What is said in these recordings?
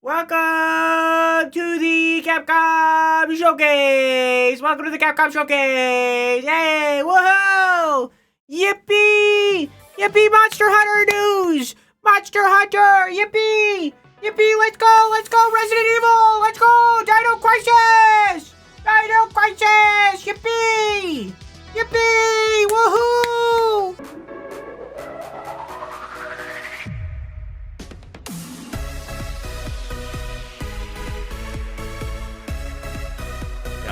Welcome to the Capcom Showcase! Welcome to the Capcom Showcase! Hey, woohoo! Yippee! Yippee, Monster Hunter news! Monster Hunter! Yippee! Yippee, let's go, Resident Evil! Let's go! Dino Crisis! Dino Crisis! Yippee! Yippee! Woohoo!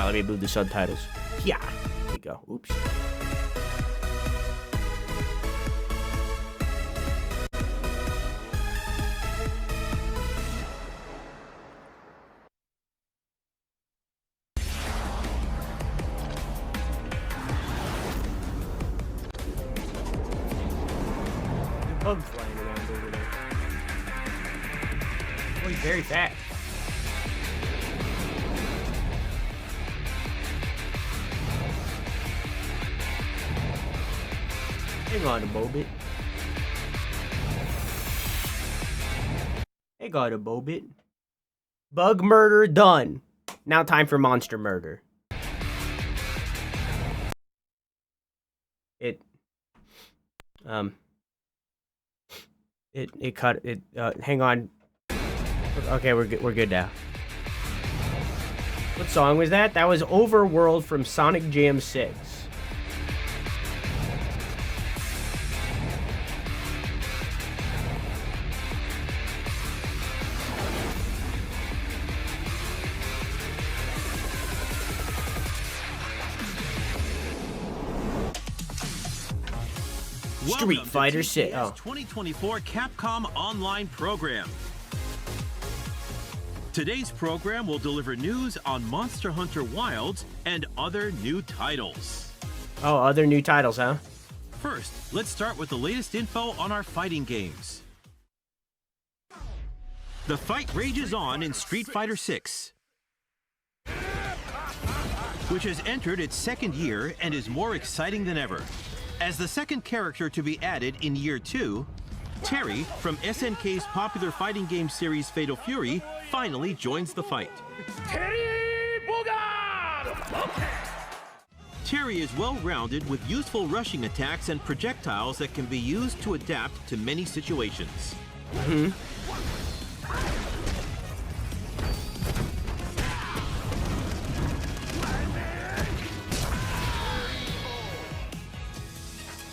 Let me move the subtitles. Yeah. There we go. Oops. Bug flying around over there. Oh, he's very fast. Hang on a moment. Hang on a moment. Bug murder done. Now time for monster murder. Hang on. Okay, we're good now. What song was that? That was Overworld from Sonic Jam 6. Street Fighter 6. 2024 Capcom Online program. Today's program will deliver news on Monster Hunter Wilds and other new titles. Oh, other new titles, huh? First, let's start with the latest info on our fighting games. The fight rages on in Street Fighter 6, which has entered its second year and is more exciting than ever. As the second character to be added in Year 2, Terry from SNK's popular fighting game series Fatal Fury finally joins the fight. Terry is well-rounded with useful rushing attacks and projectiles that can be used to adapt to many situations.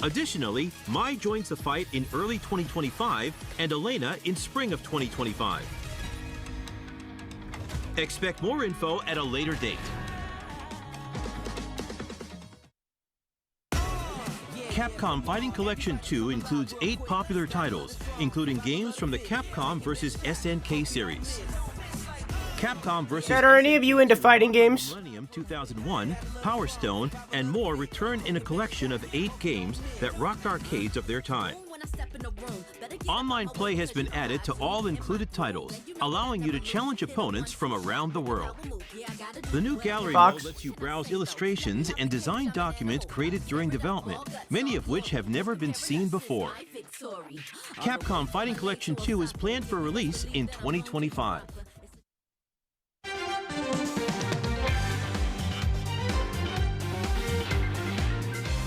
Additionally, Mai joins the fight in early 2025 and Elena in spring of 2025. Expect more info at a later date. Capcom Fighting Collection 2 includes 8 popular titles, including games from the Capcom vs. SNK series. Capcom vs. Dad, are any of you into fighting games? Millennium 2001, Power Stone, and more return in a collection of 8 games that rocked arcades of their time. Online play has been added to all included titles, allowing you to challenge opponents from around the world. The new gallery mode lets you browse illustrations and design documents created during development, many of which have never been seen before. Capcom Fighting Collection 2 is planned for release in 2025.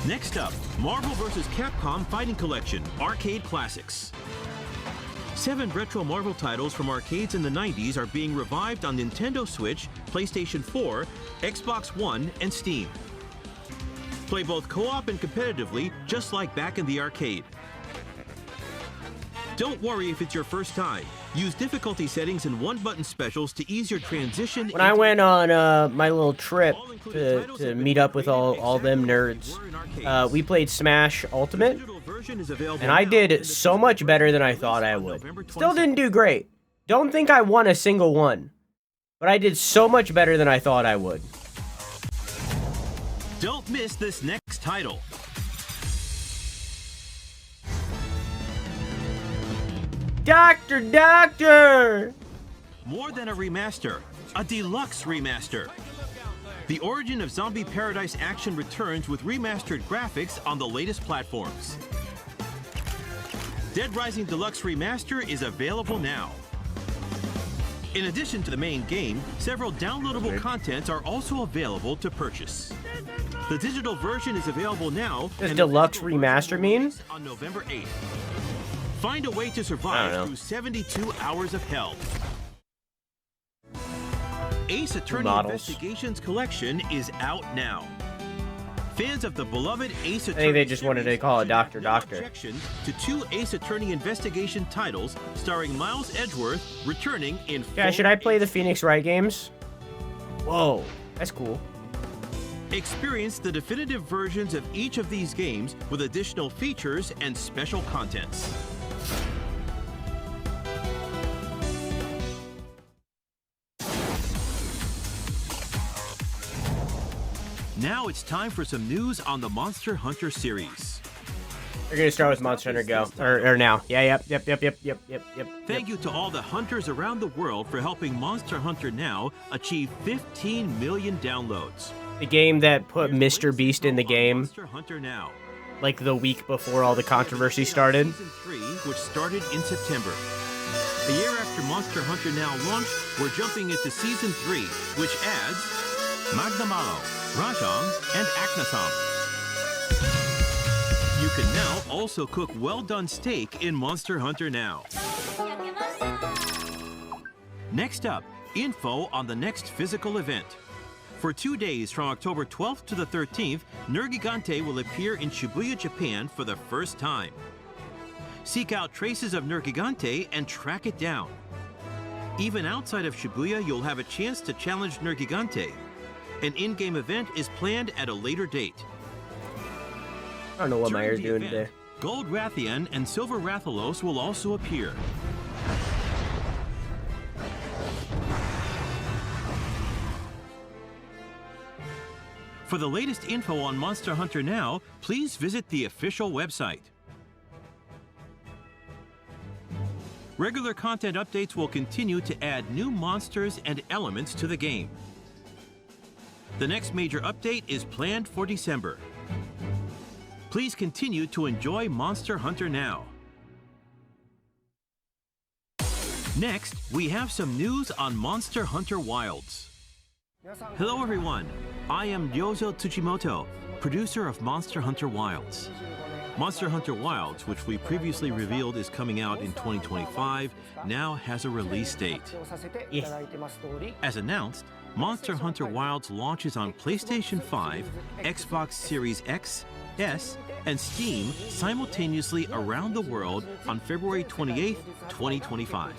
Next up, Marvel vs. Capcom Fighting Collection, Arcade Classics. 7 retro Marvel titles from arcades in the 90s are being revived on Nintendo Switch, PlayStation 4, Xbox One, and Steam. Play both co-op and competitively, just like back in the arcade. Don't worry if it's your first time. Use difficulty settings and one-button specials to ease your transition. When I went on my little trip to meet up with all them nerds, we played Smash Ultimate, and I did so much better than I thought I would. Still didn't do great. Don't think I won a single one, but I did so much better than I thought I would. Don't miss this next title. Doctor! More than a remaster, a deluxe remaster. The Origin of Zombie Paradise action returns with remastered graphics on the latest platforms. Dead Rising Deluxe Remaster is available now. In addition to the main game, several downloadable contents are also available to purchase. The digital version is available now. Does deluxe remaster mean? On November 8th. Find a way to survive through 72 hours of hell. Ace Attorney Investigations Collection is out now. Fans of the beloved Ace Attorney, I think they just wanted to call it Doctor. To 2 Ace Attorney investigation titles starring Miles Edgeworth returning in. Yeah, should I play the Phoenix Wright games? Whoa, that's cool. Experience the definitive versions of each of these games with additional features and special contents. Now it's time for some news on the Monster Hunter series. We're gonna start with Monster Hunter Go, or now. Yeah, yep. Thank you to all the hunters around the world for helping Monster Hunter Now achieve 15 million downloads. The game that put Mr. Beast in the game, Monster Hunter Now, like the week before all the controversy started. Season 3, which started in September. A year after Monster Hunter Now launched, we're jumping into Season 3, which adds Magnamalo, Rajang, and Aknasam. You can now also cook well-done steak in Monster Hunter Now. Next up, info on the next physical event. For 2 days from October 12th to the 13th, Nergigante will appear in Shibuya, Japan for the first time. Seek out traces of Nergigante and track it down. Even outside of Shibuya, you'll have a chance to challenge Nergigante. An in-game event is planned at a later date. I don't know what my During hair's the doing event, today. Gold Rathian and Silver Rathalos will also appear. For the latest info on Monster Hunter Now, please visit the official website. Regular content updates will continue to add new monsters and elements to the game. The next major update is planned for December. Please continue to enjoy Monster Hunter Now. Next, we have some news on Monster Hunter Wilds. Hello everyone, I am Ryozo Tsuchimoto, producer of Monster Hunter Wilds. Monster Hunter Wilds, which we previously revealed is coming out in 2025, now has a release date. Yes. As announced, Monster Hunter Wilds launches on PlayStation 5, Xbox Series X, S, and Steam simultaneously around the world on February 28, 2025.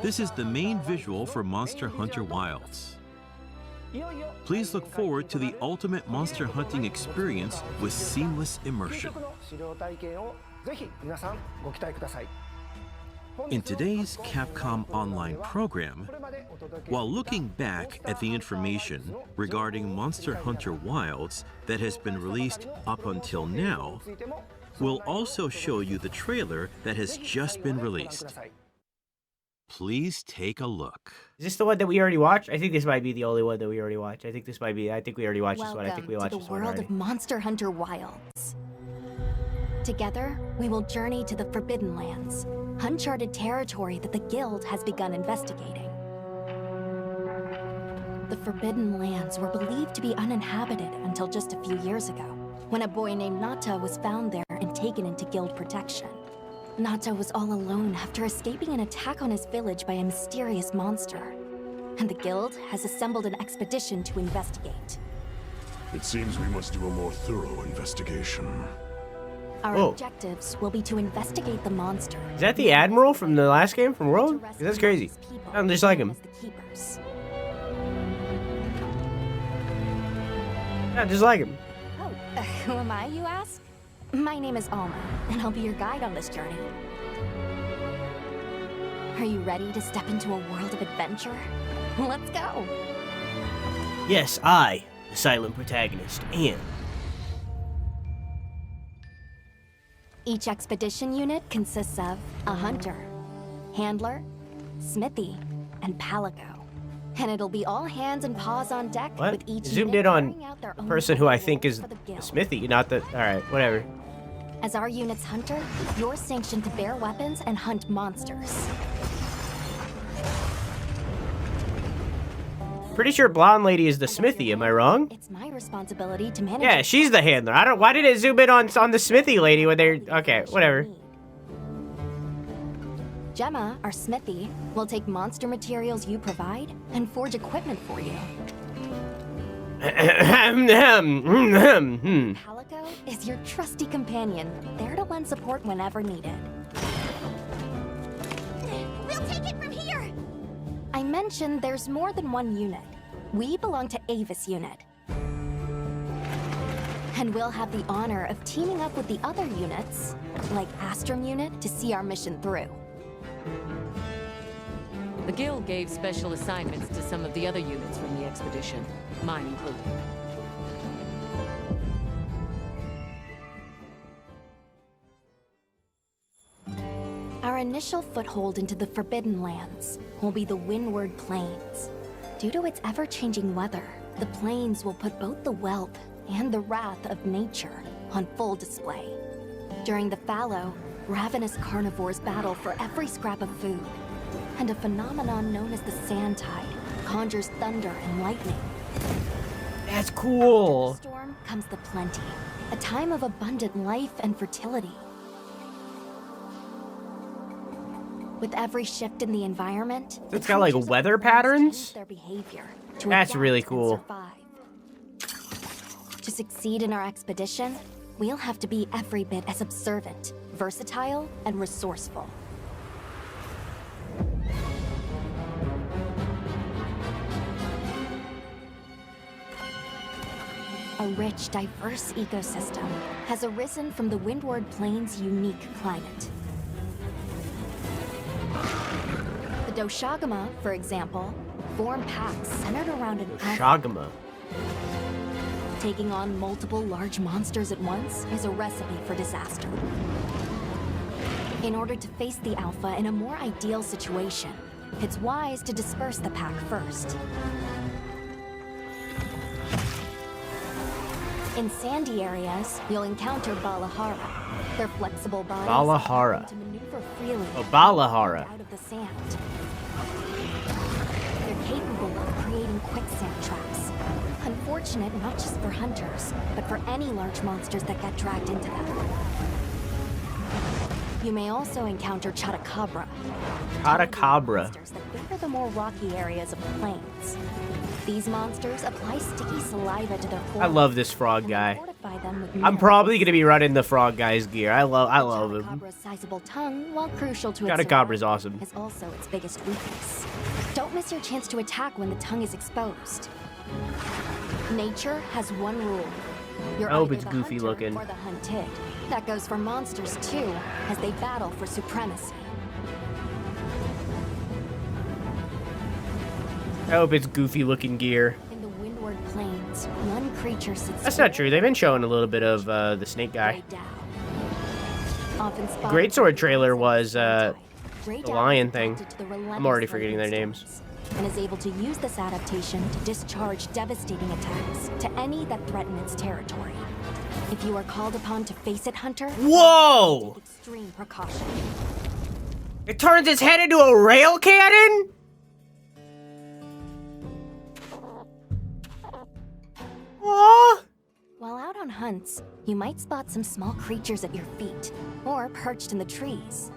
This is the main visual for Monster Hunter Wilds. Please look forward to the ultimate monster hunting experience with seamless immersion. In today's Capcom Online program, while looking back at the information regarding Monster Hunter Wilds that has been released up until now, we'll also show you the trailer that has just been released. Please take a look. Is this the one that we already watched? I think this might be the only one that we already watched. I think we already watched this one. I think we watched this one already. Welcome to the world of Monster Hunter Wilds. Together, we will journey to the Forbidden Lands, uncharted territory that the Guild has begun investigating. The Forbidden Lands were believed to be uninhabited until just a few years ago, when a boy named Nata was found there and taken into Guild protection. Nata was all alone after escaping an attack on his village by a mysterious monster, and the Guild has assembled an expedition to investigate. It seems we must do a more thorough investigation. Our objectives will be to investigate the monster. Is that the Admiral from the last game, from World? That's crazy. I'm just like him. Yeah, just like him. Oh, who am I, you ask? My name is Alma, and I'll be your guide on this journey. Are you ready to step into a world of adventure? Let's go! Yes, I, the silent protagonist, am. Each expedition unit consists of a hunter, handler, smithy, and palico. And it'll be all hands and paws on deck with each Zoomed unit in on carrying out their the own person who I think is for the the Guild. Smithy, not the... Alright, whatever. As our unit's hunter, you're sanctioned to bear weapons and hunt monsters. Pretty sure blonde lady is the smithy, am I wrong? It's my responsibility to manage. Yeah, she's the handler. I don't. Why did it zoom in on the smithy lady when they're okay? Whatever. Gemma, our smithy, will take monster materials you provide and forge equipment for you. Calico is your trusty companion, there to lend support whenever needed. We'll take it from here! I mentioned there's more than one unit. We belong to Avis unit. And we'll have the honor of teaming up with the other units, like Astrum unit, to see our mission through. The Guild gave special assignments to some of the other units from the expedition, mine included. Our initial foothold into the Forbidden Lands will be the Windward Plains. Due to its ever-changing weather, the plains will put both the wealth and the wrath of nature on full display. During the fallow, ravenous carnivores battle for every scrap of food, and a phenomenon known as the Sand Tide conjures thunder and lightning. That's cool. After the storm comes the plenty, a time of abundant life and fertility. With every shift in the environment, It's got like weather patterns. their behavior to That's adapt really and cool. survive. To succeed in our expedition, we'll have to be every bit as observant, versatile, and resourceful. A rich, diverse ecosystem has arisen from the Windward Plains' unique climate. The Doshagama, for example, form packs centered around an alpha. Shagama. Taking on multiple large monsters at once is a recipe for disaster. In order to face the alpha in a more ideal situation, it's wise to disperse the pack first. In sandy areas, you'll encounter Balahara. Their flexible bodies allow them to maneuver freely Oh, Balahara. out of the sand. They're capable of creating quicksand traps. Unfortunate not just for hunters, but for any large monsters that get dragged into them. You may also encounter Chotacabra. Chotacabra. Monsters that favor the more rocky areas of the plains. These monsters apply sticky saliva to their form. I love this frog and guy. fortify them with I'm minerals. probably gonna be running the frog guy's gear. I love him. Chotacabras' sizable tongue, while crucial to its Chotacabras survival, awesome. is also its biggest weakness. Don't miss your chance to attack when the tongue is exposed. Nature has one rule. You're I hope either it's the goofy hunter looking. or the hunted. That goes for monsters too, as they battle for supremacy. I hope it's goofy looking gear. In the Windward Plains, one creature sits. That's not true. They've been showing a little bit of the snake guy. The Greatsword trailer was the lion thing. I'm already forgetting their names. And is able to use this adaptation to discharge devastating attacks to any that threaten its territory. If you are called upon to face it, Hunter, Whoa! take extreme precaution. It turns its head into a rail cannon? Aww. While out on hunts, you might spot some small creatures at your feet, or perched in the trees.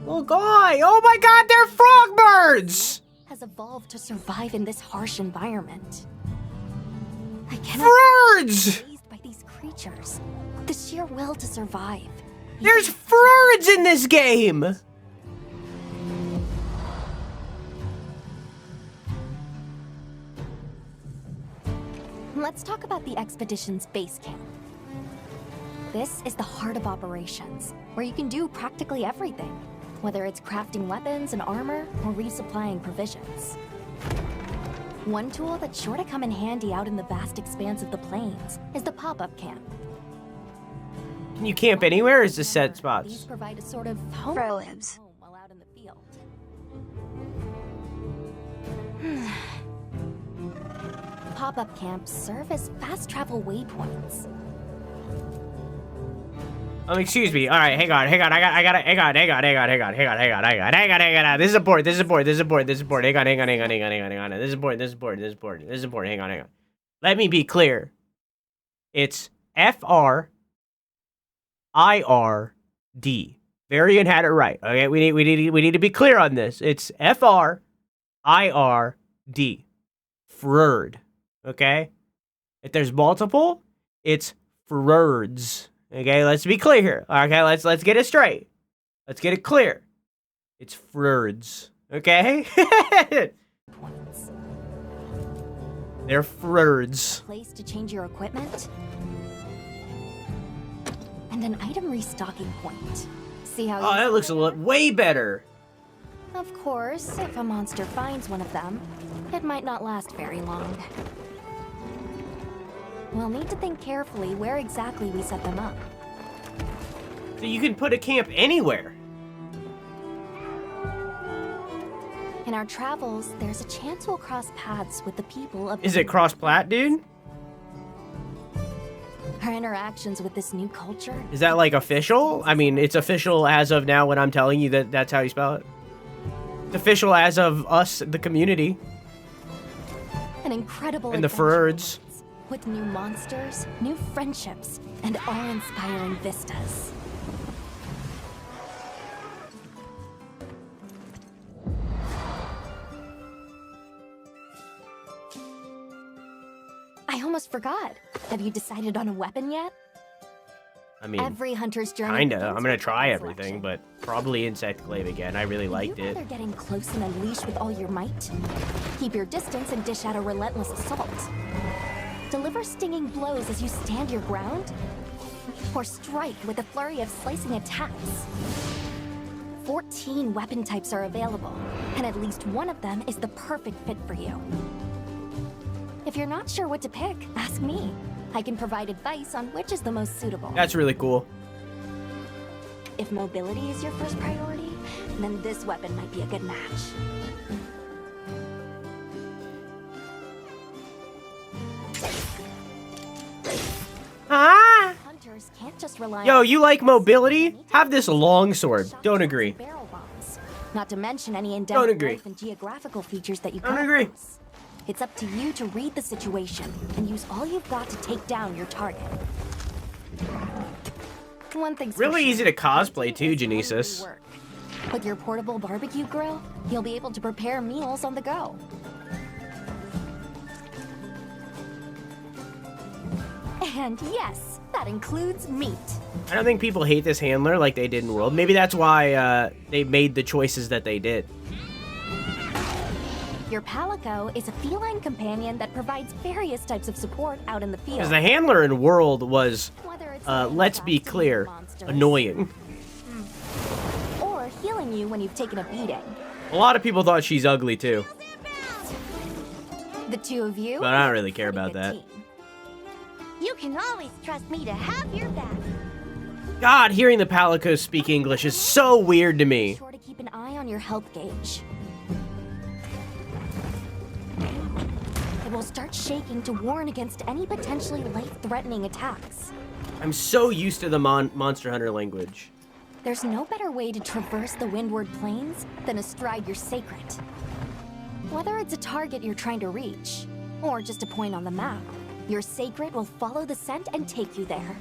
Oh guy! Oh my god, they're frog birds! Has evolved to survive in this harsh environment. I cannot Birds! be amazed by these creatures. The sheer will to survive. There's birds in this game! Let's talk about the expedition's base camp. This is the heart of operations, where you can do practically everything, whether it's crafting weapons and armor or resupplying provisions. One tool that's sure to come in handy out in the vast expanse of the plains is the pop-up camp. Can you camp anywhere or is this set These spots? provide a sort of home while out in the field. Pop-up camps serve as fast travel waypoints. Excuse me. All right, hang on. Hang on. This is important. Hang on. This is important. Hang on. Let me be clear. It's FRIRD. Varian had it right. Okay, we need to be clear on this. It's FRIRD. Frerd. Okay? If there's multiple, it's frerds. Okay, let's be clear here. Okay, let's get it straight. Let's get it clear. It's frerds. Okay? Points. They're frerds. Place to change your equipment. And an item restocking point. See how Oh, that looks way better. Of course, if a monster finds one of them, it might not last very long. We'll need to think carefully where exactly we set them up. So you can put a camp anywhere. In our travels, there's a chance we'll cross paths with the people of... Is it cross-plat, dude? Our interactions with this new culture... Is that like official? I mean, it's official as of now when I'm telling you that that's how you spell it. It's official as of us, the community. An incredible And the adventure Frerds. with new monsters, new friendships, and awe-inspiring vistas. I almost forgot. Have you decided on a weapon yet? I mean, Every hunter's journey. kinda. begins I'm gonna with try weapon everything, selection. but probably Insect Glaive again. I really liked Would you it. rather get in close and unleash with all your might? Keep your distance and dish out a relentless assault. Deliver stinging blows as you stand your ground? Or strike with a flurry of slicing attacks? 14 weapon types are available, and at least one of them is the perfect fit for you. If you're not sure what to pick, ask me. I can provide advice on which is the most suitable. That's really cool. If mobility is your first priority, then this weapon might be a good match. Ah! Hunters can't just rely Yo, on... you like mobility? Have this long sword. Don't agree. Barrel bombs. Not to mention any Don't in-depth agree. life and geographical features that you Don't come agree. across. It's up to you to read the situation and use all you've got to take down your target. One thing's for Really sure, easy to cosplay too, hunting is really Genesis. work. With your portable barbecue grill, you'll be able to prepare meals on the go. And yes, that includes meat. I don't think people hate this handler like they did in World. Maybe that's why they made the choices that they did. Your Palico is a feline companion that provides various types of support out in the field. Because the handler in World was, Whether it's let's be fighting back clear, monsters, annoying. or healing you when you've taken a beating. A lot of people thought she's ugly too. The two of you. But I don't really care make a about good that. team. You can always trust me to have your back. God, hearing the Palicos speak English is so weird to Be me. sure to keep an eye on your health gauge. It will start shaking to warn against any potentially life-threatening attacks. I'm so used to the Monster Hunter language. There's no better way to traverse the Windward Plains than astride your sacred. Whether it's a target you're trying to reach, or just a point on the map, your sacred will follow the scent and take you there.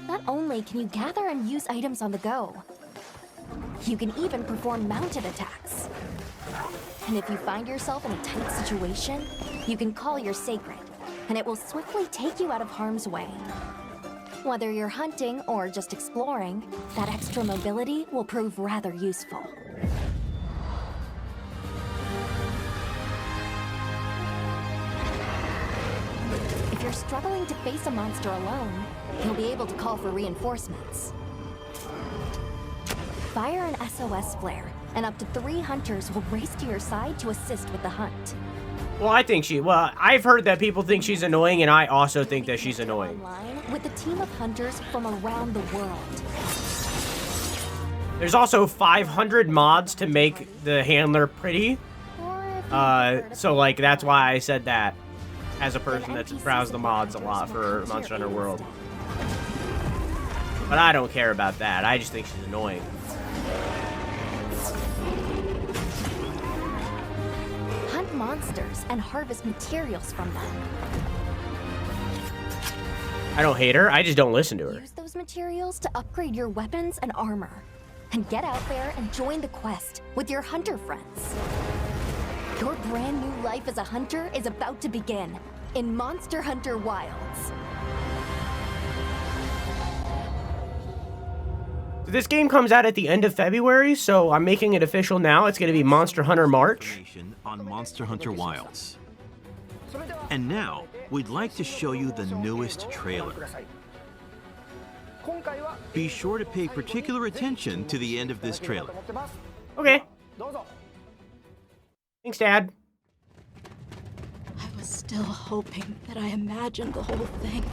Not only can you gather and use items on the go, you can even perform mounted attacks. And if you find yourself in a tight situation, you can call your sacred, and it will swiftly take you out of harm's way. Whether you're hunting or just exploring, that extra mobility will prove rather useful. If you're struggling to face a monster alone, you'll be able to call for reinforcements. Fire an SOS flare, and up to 3 hunters will race to your side to assist with the hunt. Well, I've heard that people think she's annoying, and I also think that she's annoying. Online with a team of hunters from around the world. There's also 500 mods to make the handler pretty. Or if you prefer to So play like that's with why I said that as a person then that's NPCs browsed the and mods a hunters lot will for come to Monster your Hunter aid World. instead. But I don't care about that. I just think she's annoying. Hunt monsters and harvest materials from them. I don't hate her. I just don't listen to her. Use those materials to upgrade your weapons and armor. And get out there and join the quest with your hunter friends. Your brand new life as a hunter is about to begin in Monster Hunter Wilds. This game comes out at the end of February, so I'm making it official now. It's going to be Monster Hunter March. On Monster Hunter Wilds. And now, we'd like to show you the newest trailer. Be sure to pay particular attention to the end of this trailer. Okay. Thanks, Dad. I was still hoping that I imagined the whole thing.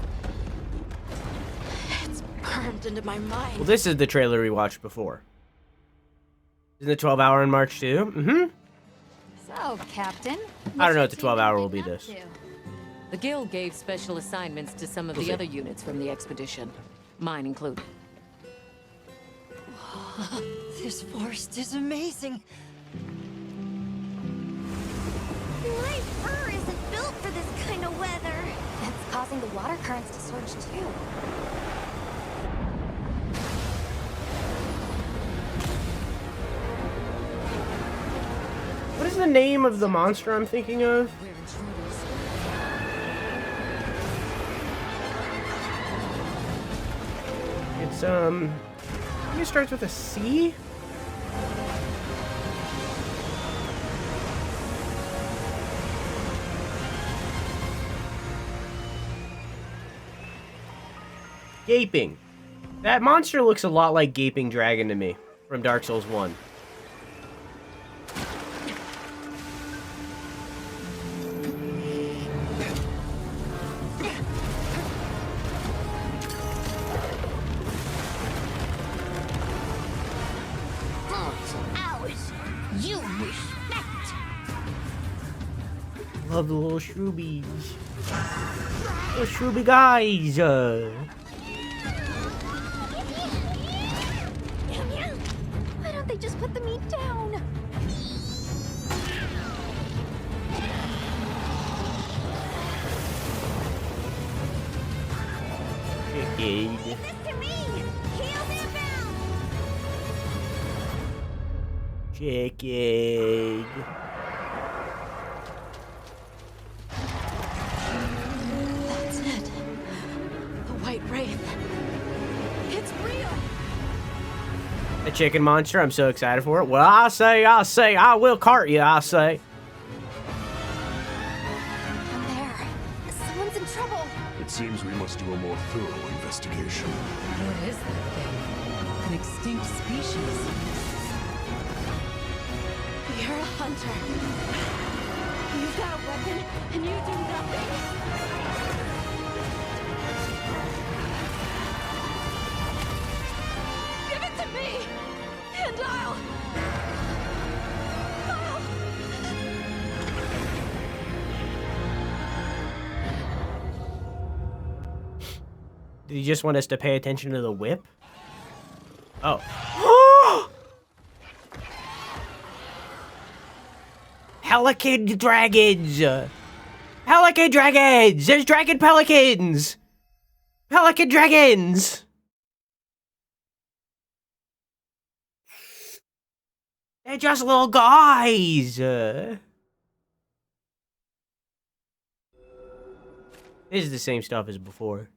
It's burned into my mind. Well, this is the trailer we watched before. Isn't it 12-hour in March too? Mm-hmm. So, Captain, I don't know if the 12-hour will be this. The Guild gave special assignments to some of the other units from the expedition, mine included. This forest is amazing. My fur isn't built for this kind of weather. It's causing the water currents to surge too. What is the name of the monster I'm thinking of? It's, I think it starts with a C? Gaping. That monster looks a lot like Gaping Dragon to me from Dark Souls 1. You respect. Love the little shroobies. Little shrooby guys. Why don't they just put the meat down? Chicken. Give this to me. Heels inbound. Chicken. That's it. The White Wraith. It's real. A chicken monster. I'm so excited for it. Well, I say, I will cart you, I say. I'm there. Someone's in trouble. It seems we must do a more thorough investigation. What is that thing? An extinct species. You're a hunter. You've got a weapon, and you do nothing. Give it to me, and I'll... Did he just want us to pay attention to the whip? Oh. Pelican dragons! Pelican dragons! There's dragon pelicans! Pelican dragons! They're just little guys! This is the same stuff as before.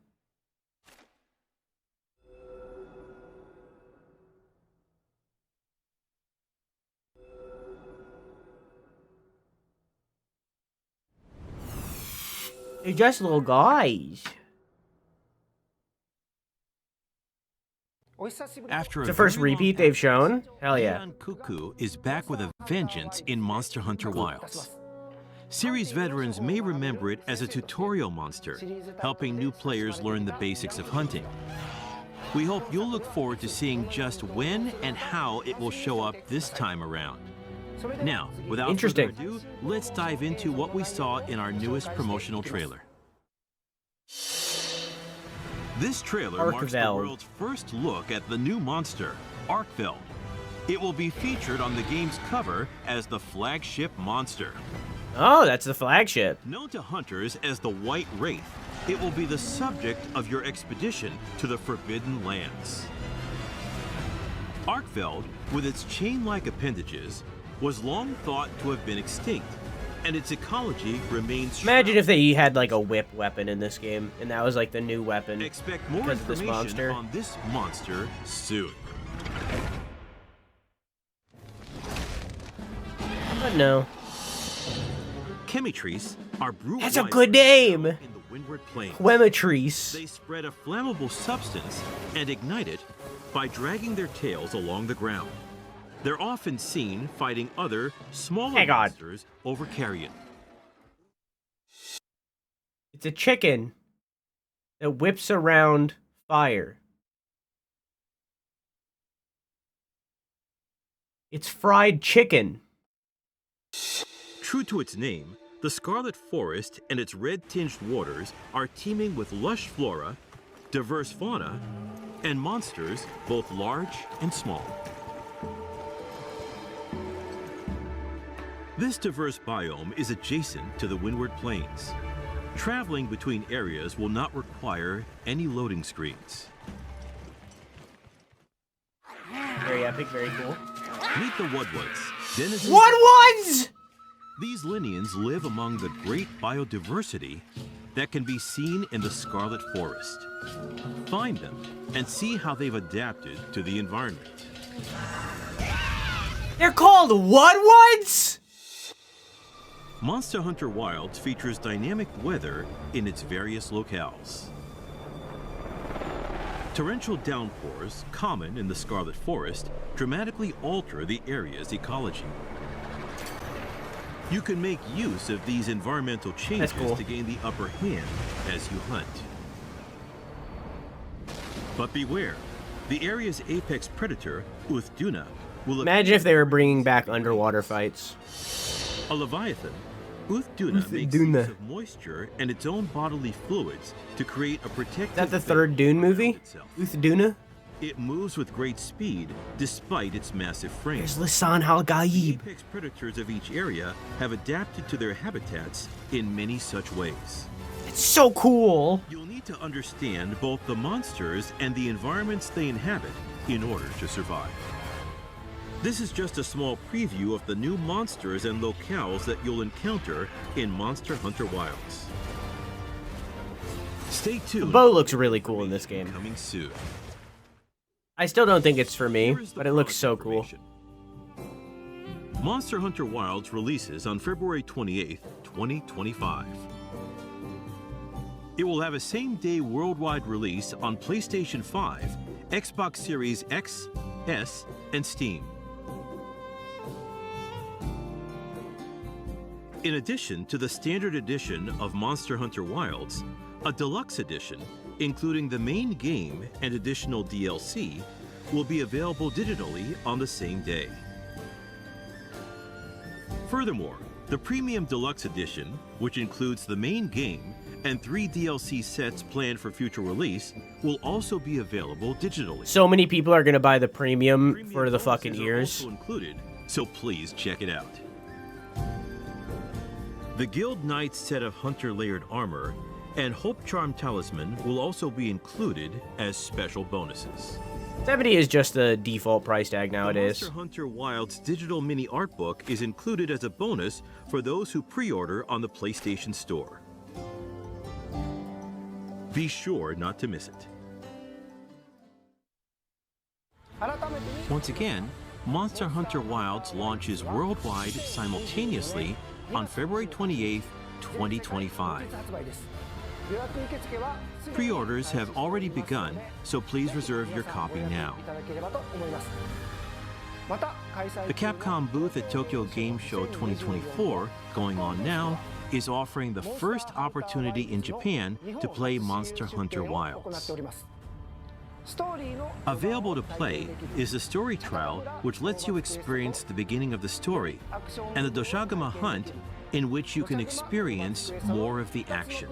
They're just little guys. After It's the first very long repeat they've shown? Hell yeah. Leon Cuckoo is back with a vengeance in Monster Hunter Wilds. Series veterans may remember it as a tutorial monster, helping new players learn the basics of hunting. We hope you'll look forward to seeing just when and how it will show up this time around. Now, without Interesting. further ado, let's dive into what we saw in our newest promotional trailer. This trailer marks the Arkveld. world's first look at the new monster, Arkveld. It will be featured on the game's cover as the flagship monster. Oh, that's the flagship. Known to hunters as the White Wraith, it will be the subject of your expedition to the Forbidden Lands. Arkveld, with its chain-like appendages, was long thought to have been extinct, and its ecology remains. Imagine if they had like a whip weapon in this game, and that was like the new weapon. Expect more because of this information monster. on this monster soon. But no. Chemitrice are brute. That's a good name! In the Windward Plains. Quematrice. They spread a flammable substance and ignite it by dragging their tails along the ground. They're often seen fighting other, smaller monsters over carrion. It's a chicken that whips around fire. It's fried chicken. True to its name, the Scarlet Forest and its red-tinged waters are teeming with lush flora, diverse fauna, and monsters both large and small. This diverse biome is adjacent to the Windward Plains. Traveling between areas will not require any loading screens. Very epic, very cool. Meet the Woodwoods. Denizens. Woodwoods! These Linians live among the great biodiversity that can be seen in the Scarlet Forest. Find them and see how they've adapted to the environment. They're called Woodwoods? Monster Hunter Wilds features dynamic weather in its various locales. Torrential downpours, common in the Scarlet Forest, dramatically alter the area's ecology. You can make use of these environmental changes to gain the upper hand as you hunt. But beware, the area's apex predator, Uthduna, will imagine if they were bringing back underwater fights. a leviathan. Uthduna makes use of moisture and its own bodily fluids to create a protective. Is that the third Dune movie? Uthduna? It moves with great speed despite its massive frame. There's Lisan Al The Gaib. apex predators of each area have adapted to their habitats in many such ways. It's so cool. You'll need to understand both the monsters and the environments they inhabit in order to survive. This is just a small preview of the new monsters and locales that you'll encounter in Monster Hunter Wilds. Stay tuned. The bow looks really cool in this game. Coming soon. I still don't think it's for me, but it looks so cool. Monster Hunter Wilds releases on February 28th, 2025. It will have a same-day worldwide release on PlayStation 5, Xbox Series X, S, and Steam. In addition to the standard edition of Monster Hunter Wilds, a deluxe edition, including the main game and additional DLC, will be available digitally on the same day. Furthermore, the Premium Deluxe Edition, which includes the main game and 3 DLC sets planned for future release, will also be available digitally. So many people are gonna buy the premium for the fucking ears. Also included, so please check it out. The Guild Knight's set of Hunter layered armor and Hope Charm Talisman will also be included as special bonuses. 70 is just the default price tag nowadays. The Monster Hunter Wilds digital mini art book is included as a bonus for those who pre-order on the PlayStation Store. Be sure not to miss it. Once again, Monster Hunter Wilds launches worldwide simultaneously on February 28th, 2025. Pre-orders have already begun, so please reserve your copy now. The Capcom booth at Tokyo Game Show 2024, going on now, is offering the first opportunity in Japan to play Monster Hunter Wilds. Available to play is the story trial, which lets you experience the beginning of the story, and the Doshagama Hunt, in which you can experience more of the action.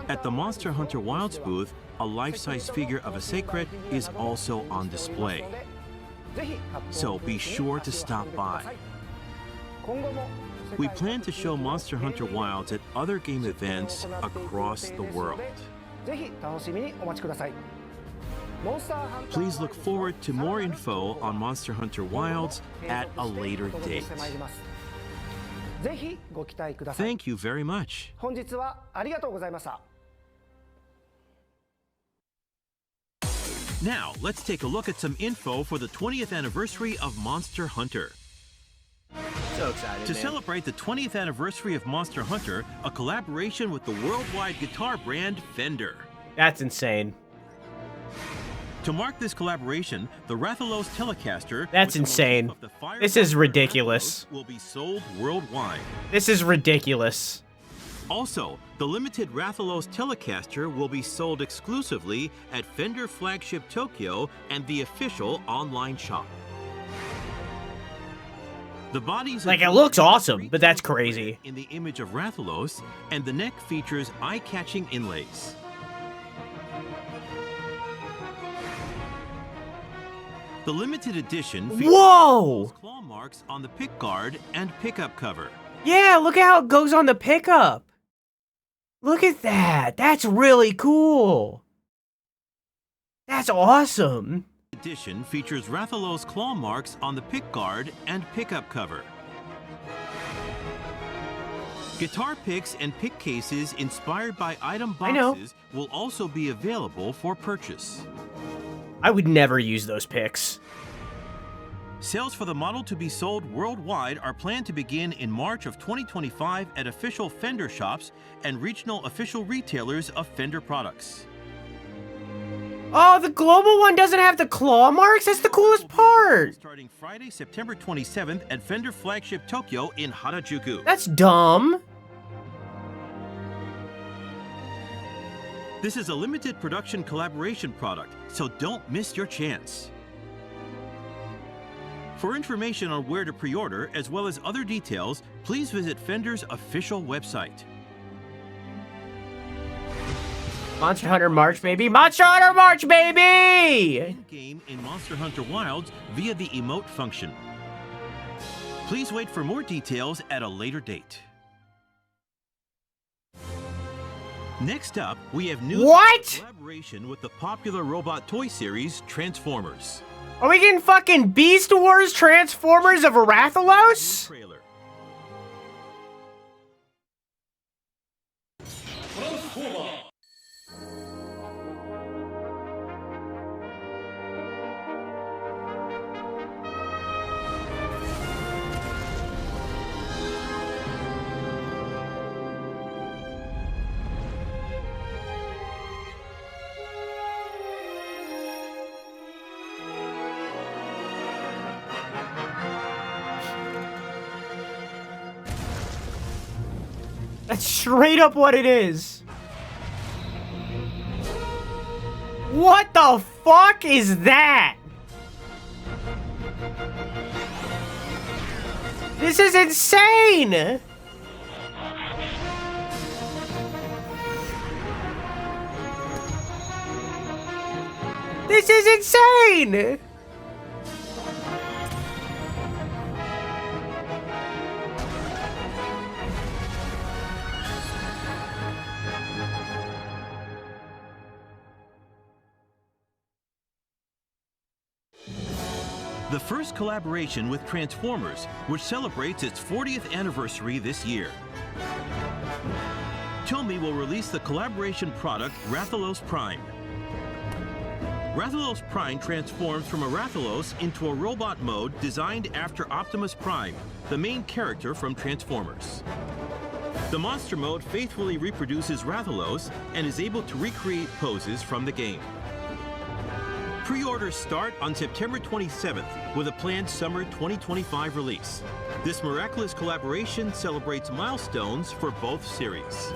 At the Monster Hunter Wilds booth, a life-size figure of a Secret is also on display. So be sure to stop by. We plan to show Monster Hunter Wilds at other game events across the world. Please look forward to more info on Monster Hunter Wilds at a later date. Thank you very much. Now, let's take a look at some info for the 20th anniversary of Monster Hunter. So excited, To man. celebrate the 20th anniversary of Monster Hunter, a collaboration with the worldwide guitar brand Fender. That's insane. To mark this collaboration, the Rathalos Telecaster That's with the insane. motif of the fire This is emblem ridiculous. Rathalos will be sold worldwide. This is ridiculous. Also, the limited Rathalos Telecaster will be sold exclusively at Fender Flagship Tokyo and the official online shop. The bodies Like, it looks awesome, but that's crazy. in the image of Rathalos, and the neck features eye-catching inlays. The limited edition features Whoa! claw marks on the pick guard and pickup cover. Yeah, look how it goes on the pickup. Look at that. That's really cool. That's awesome. Edition features Rathalos claw marks on the pick guard and pickup cover. Guitar picks and pick cases inspired by item I know. boxes will also be available for purchase. I would never use those picks. Sales for the model to be sold worldwide are planned to begin in March of 2025 at official Fender shops and regional official retailers of Fender products. Oh, the global one doesn't have the claw marks? That's the coolest part. Starting Friday, September 27th at Fender Flagship Tokyo in Harajuku. That's dumb. This is a limited production collaboration product, so don't miss your chance. For information on where to pre-order, as well as other details, please visit Fender's official website. Monster Hunter March, baby. Monster Hunter March, baby! In-game in Monster Hunter Wilds via the emote function. Please wait for more details at a later date. Next up, we have news What? collaboration with the popular robot toy series Transformers. Are we getting fucking Beast Wars Transformers of Rathalos? Trailer. That's straight up what it is. What the fuck is that? This is insane! This is insane! The first collaboration with Transformers, which celebrates its 40th anniversary this year. Tomy will release the collaboration product Rathalos Prime. Rathalos Prime transforms from a Rathalos into a robot mode designed after Optimus Prime, the main character from Transformers. The monster mode faithfully reproduces Rathalos and is able to recreate poses from the game. Pre-orders start on September 27th with a planned summer 2025 release. This miraculous collaboration celebrates milestones for both series.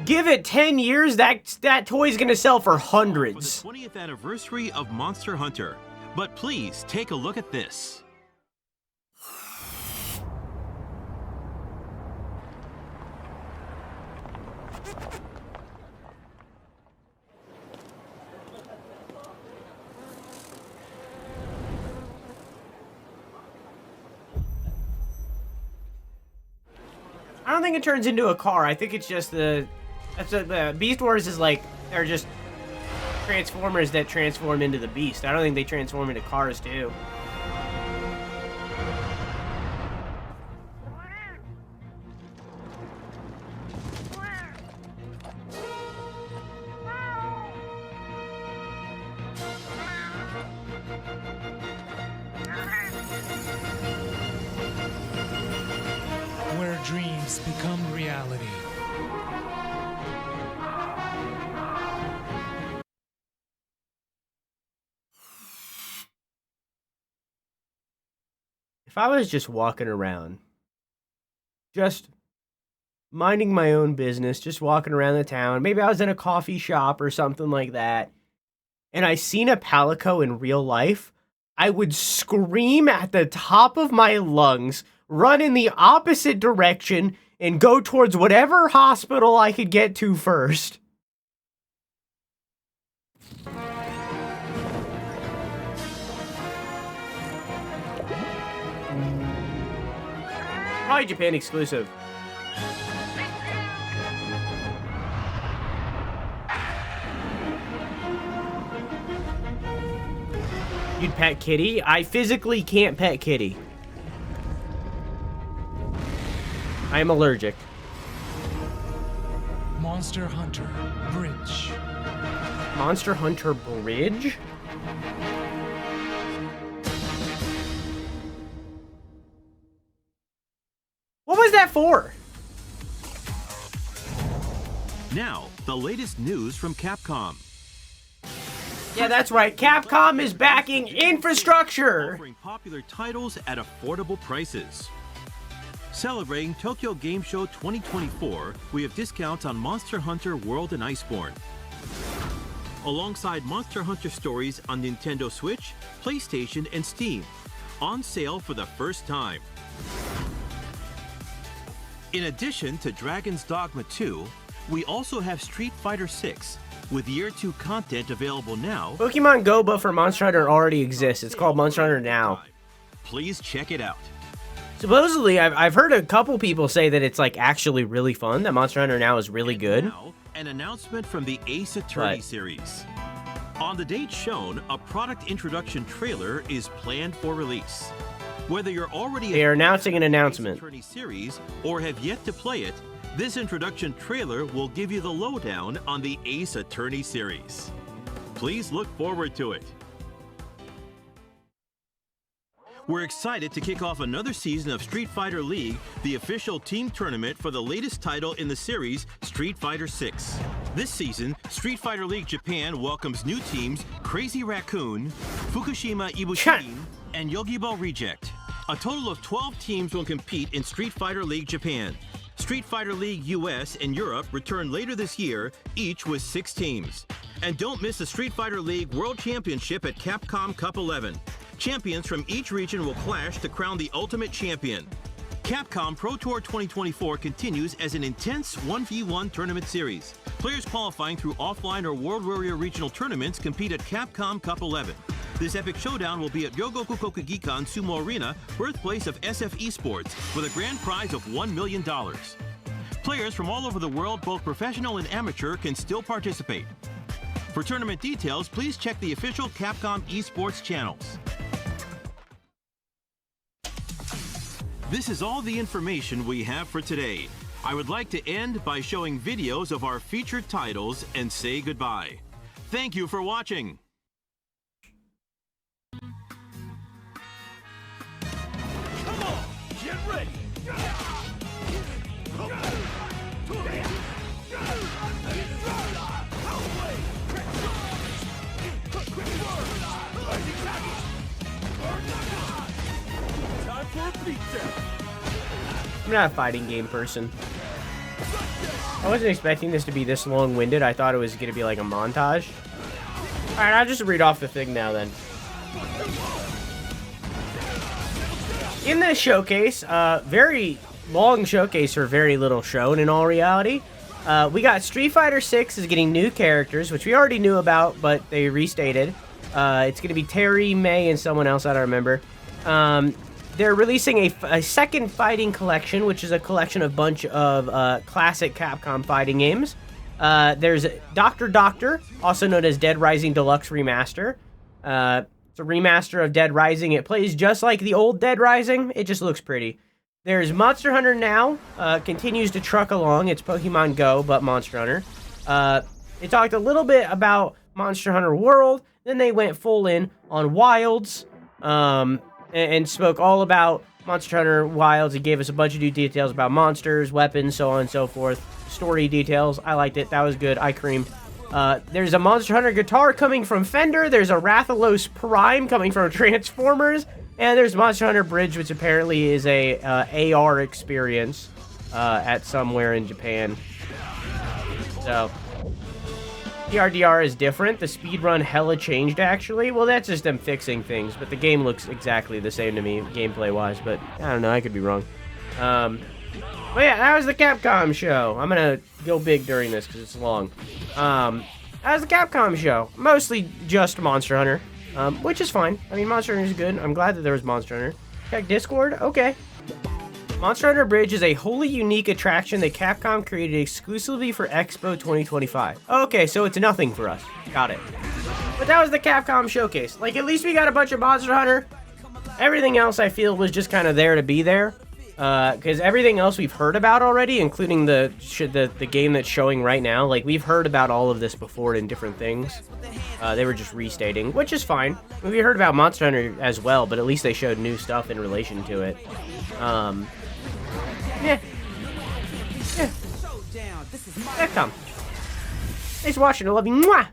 Give it 10 years, that toy's gonna sell for hundreds. For the 20th anniversary of Monster Hunter. But please take a look at this. don't think it turns into a car. I think it's just the Beast Wars is like, they're just Transformers that transform into the Beast. I don't think they transform into cars too. Where dreams become reality. If I was just walking around, just minding my own business, just walking around the town, maybe I was in a coffee shop or something like that, and I seen a Palico in real life, I would scream at the top of my lungs, run in the opposite direction, and go towards whatever hospital I could get to first. Probably Japan exclusive. You'd pet Kitty? I physically can't pet Kitty. I am allergic. Monster Hunter Bridge. Monster Hunter Bridge? What was that for? Now, the latest news from Capcom. Yeah, that's right. Capcom is backing infrastructure. Offering popular titles at affordable prices. Celebrating Tokyo Game Show 2024, we have discounts on Monster Hunter World and Iceborne. Alongside Monster Hunter Stories on Nintendo Switch, PlayStation, and Steam. On sale for the first time. In addition to Dragon's Dogma 2, we also have Street Fighter 6, with Year 2 content available now. Pokemon Go, but for Monster Hunter already exists. It's called Monster Hunter Now. Please check it out. Supposedly, I've heard a couple people say that it's like actually really fun, that Monster Hunter Now is really good. Now, an announcement from the Ace Attorney series. On the date shown, a product introduction trailer is planned for release. Whether you're already They are announcing an announcement. Ace Attorney series or have yet to play it, this introduction trailer will give you the lowdown on the Ace Attorney series. Please look forward to it. We're excited to kick off another season of Street Fighter League, the official team tournament for the latest title in the series, Street Fighter 6. This season, Street Fighter League Japan welcomes new teams Crazy Raccoon, Fukushima Ibushin, and Yogi-Ball Reject. A total of 12 teams will compete in Street Fighter League Japan. Street Fighter League US and Europe return later this year, each with 6 teams. And don't miss the Street Fighter League World Championship at Capcom Cup 11. Champions from each region will clash to crown the ultimate champion. Capcom Pro Tour 2024 continues as an intense 1v1 tournament series. Players qualifying through offline or World Warrior regional tournaments compete at Capcom Cup 11. This epic showdown will be at Ryogoku Kokugikan Sumo Arena, birthplace of SF Esports, with a grand prize of $1 million. Players from all over the world, both professional and amateur, can still participate. For tournament details, please check the official Capcom Esports channels. This is all the information we have for today. I would like to end by showing videos of our featured titles and say goodbye. Thank you for watching. Come on, get ready. Time for a beatdown. I'm not a fighting game person. I wasn't expecting this to be this long-winded. I thought it was going to be like a montage. Alright, I'll just read off the thing now then. In this showcase, very long showcase for very little shown in all reality. We got Street Fighter 6 is getting new characters, which we already knew about, but they restated. It's going to be Terry, May, and someone else I don't remember. they're releasing a second fighting collection, which is a collection of bunch of classic Capcom fighting games. There's Doctor, also known as Dead Rising Deluxe Remaster. It's a remaster of Dead Rising. It plays just like the old Dead Rising. It just looks pretty. There's Monster Hunter Now. Continues to truck along. It's Pokemon Go, but Monster Hunter. They talked a little bit about Monster Hunter World. Then they went full in on Wilds. And spoke all about Monster Hunter Wilds. He gave us a bunch of new details about monsters, weapons, so on and so forth. Story details. I liked it. That was good. I cream. There's a Monster Hunter guitar coming from Fender. There's a Rathalos Prime coming from Transformers. And there's Monster Hunter Bridge, which apparently is a AR experience at somewhere in Japan. So, TRDR is different. The speedrun hella changed, actually. Well, that's just them fixing things, but the game looks exactly the same to me, gameplay-wise, but I don't know, I could be wrong. But yeah, that was the Capcom show. I'm gonna go big during this, because it's long. That was the Capcom show. Mostly just Monster Hunter, which is fine. I mean, Monster Hunter is good. I'm glad that there was Monster Hunter. Check Discord? Okay. Monster Hunter Bridge is a wholly unique attraction that Capcom created exclusively for Expo 2025. Okay, so it's nothing for us. Got it. But that was the Capcom showcase. Like, at least we got a bunch of Monster Hunter. Everything else, I feel, was just kind of there to be there. Because everything else we've heard about already, including the game that's showing right now, like, we've heard about all of this before in different things. They were just restating, which is fine. We heard about Monster Hunter as well, but at least they showed new stuff in relation to it. Yeah. Capcom. Thanks for watching. I love you. Mwah!